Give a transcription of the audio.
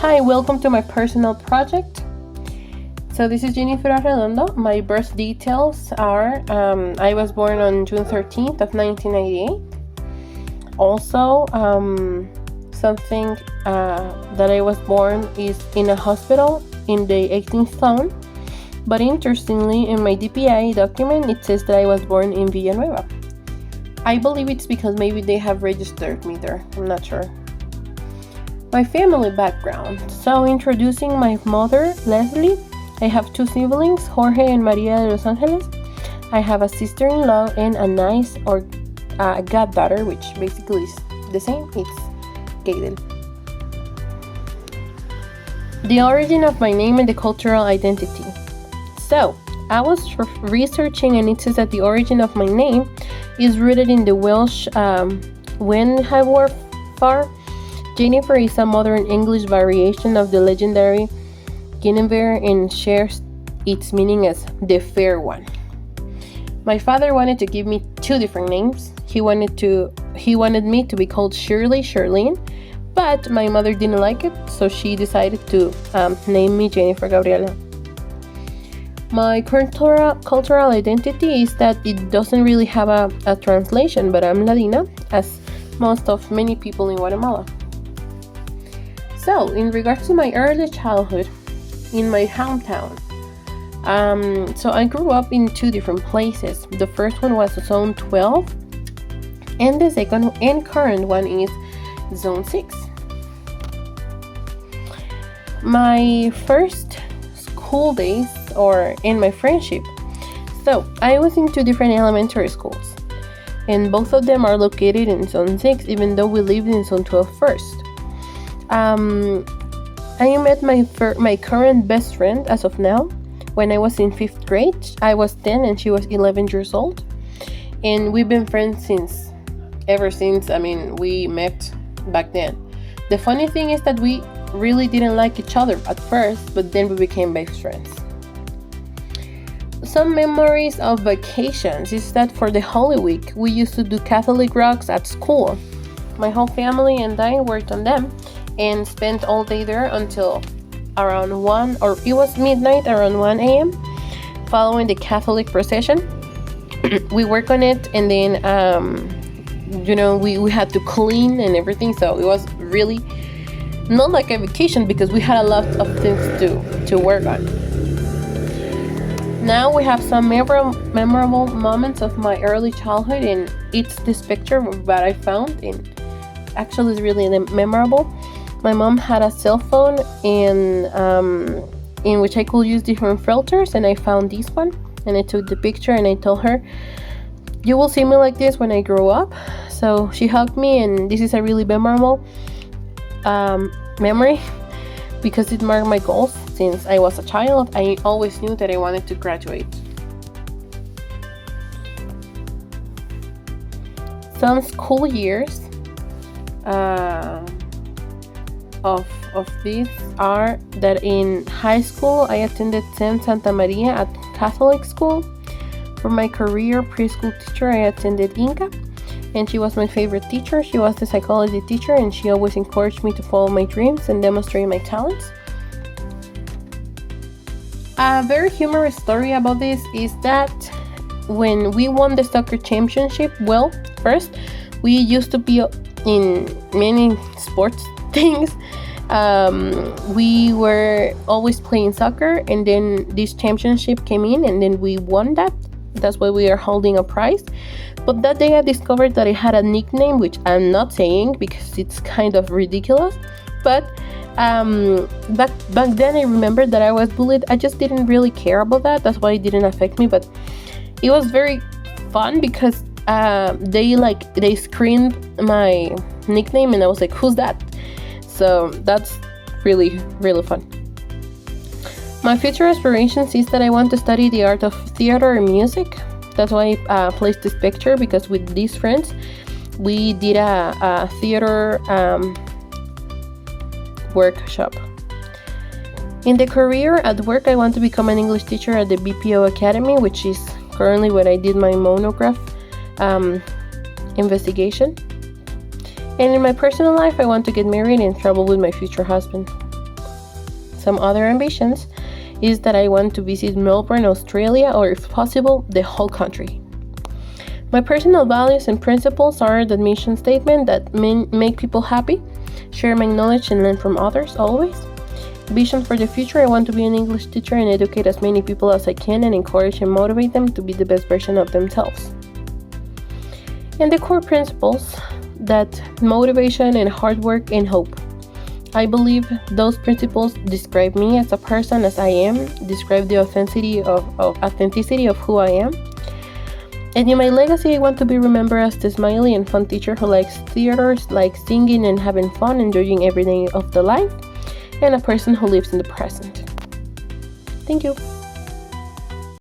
Hi, welcome to my personal project. So this is Jennifer Arredondo. My birth details are I was born on June 13th of 1998. Also, something that I was born is in a hospital in the 18th zone. But interestingly, in my DPI document, it says that I was born in Villanueva. I believe it's because maybe they have registered me there. I'm not sure. My family background. So introducing my mother, Leslie. I have two siblings, Jorge and Maria de Los Angeles. I have a sister-in-law and a niece or goddaughter, which basically is the same. It's Gaydel. The origin of my name and the cultural identity. So, I was researching and it says that the origin of my name is rooted in the Welsh Wen Hywar Far. Jennifer is a modern English variation of the legendary Guinevere and shares its meaning as the fair one. My father wanted to give me two different names. He wanted me to be called Shirlene, but my mother didn't like it, so she decided to name me Jennifer Gabriela. My cultural identity is that it doesn't really have a translation, but I'm Latina, as most of many people in Guatemala. So, in regards to my early childhood, in my hometown, so I grew up in two different places. The first one was Zone 12, and the second and current one is Zone 6. My first school days, or in my friendship, so I was in two different elementary schools, and both of them are located in Zone 6, even though we lived in Zone 12 first. I met my current best friend as of now when I was in 5th grade. I was 10 and she was 11 years old, and we've been friends ever since. We met back then. The funny thing is that we really didn't like each other at first, but then we became best friends. Some memories of vacations is that for the Holy Week we used to do Catholic rocks at school. My whole family and I worked on them and spent all day there until around 1, or it was midnight, around 1 a.m. following the Catholic procession. We work on it, and then we had to clean and everything, so it was really not like a vacation because we had a lot of things to work on. Now we have some memorable moments of my early childhood, and it's this picture that I found, and actually it's really memorable. My mom had a cell phone in which I could use different filters, and I found this one, and I took the picture and I told her, "You will see me like this when I grow up." So she hugged me, and this is a really memorable memory because it marked my goals. Since I was a child, I always knew that I wanted to graduate. Some school years of these are that in high school I attended St. Santa Maria at Catholic school. For my career preschool teacher, I attended Inca, and she was my favorite teacher. She was the psychology teacher, and she always encouraged me to follow my dreams and demonstrate my talents. A very humorous story about this is that when we won the soccer championship, first we used to be in many sports things. We were always playing soccer, and then this championship came in, and then we won that. That's why we are holding a prize. But that day I discovered that it had a nickname, which I'm not saying because it's kind of ridiculous. But back then I remember that I was bullied. I just didn't really care about that. That's why it didn't affect me. But it was very fun because they screamed my nickname, and I was like, "Who's that?" So that's really, really fun. My future aspirations is that I want to study the art of theater and music. That's why I placed this picture, because with these friends we did a theater workshop. In the career at work, I want to become an English teacher at the BPO Academy, which is currently where I did my monograph investigation. And in my personal life, I want to get married and travel with my future husband. some other ambitions is that I want to visit Melbourne, Australia, or if possible, the whole country. My personal values and principles are the mission statement that make people happy, share my knowledge and learn from others always. Vision for the future, I want to be an English teacher and educate as many people as I can and encourage and motivate them to be the best version of themselves. And the core principles, that motivation and hard work and hope. I believe those principles describe me as a person as I am, describe the authenticity of who I am. And in my legacy, I want to be remembered as the smiley and fun teacher who likes theaters, likes singing and having fun, enjoying every day of the life, and a person who lives in the present. Thank you.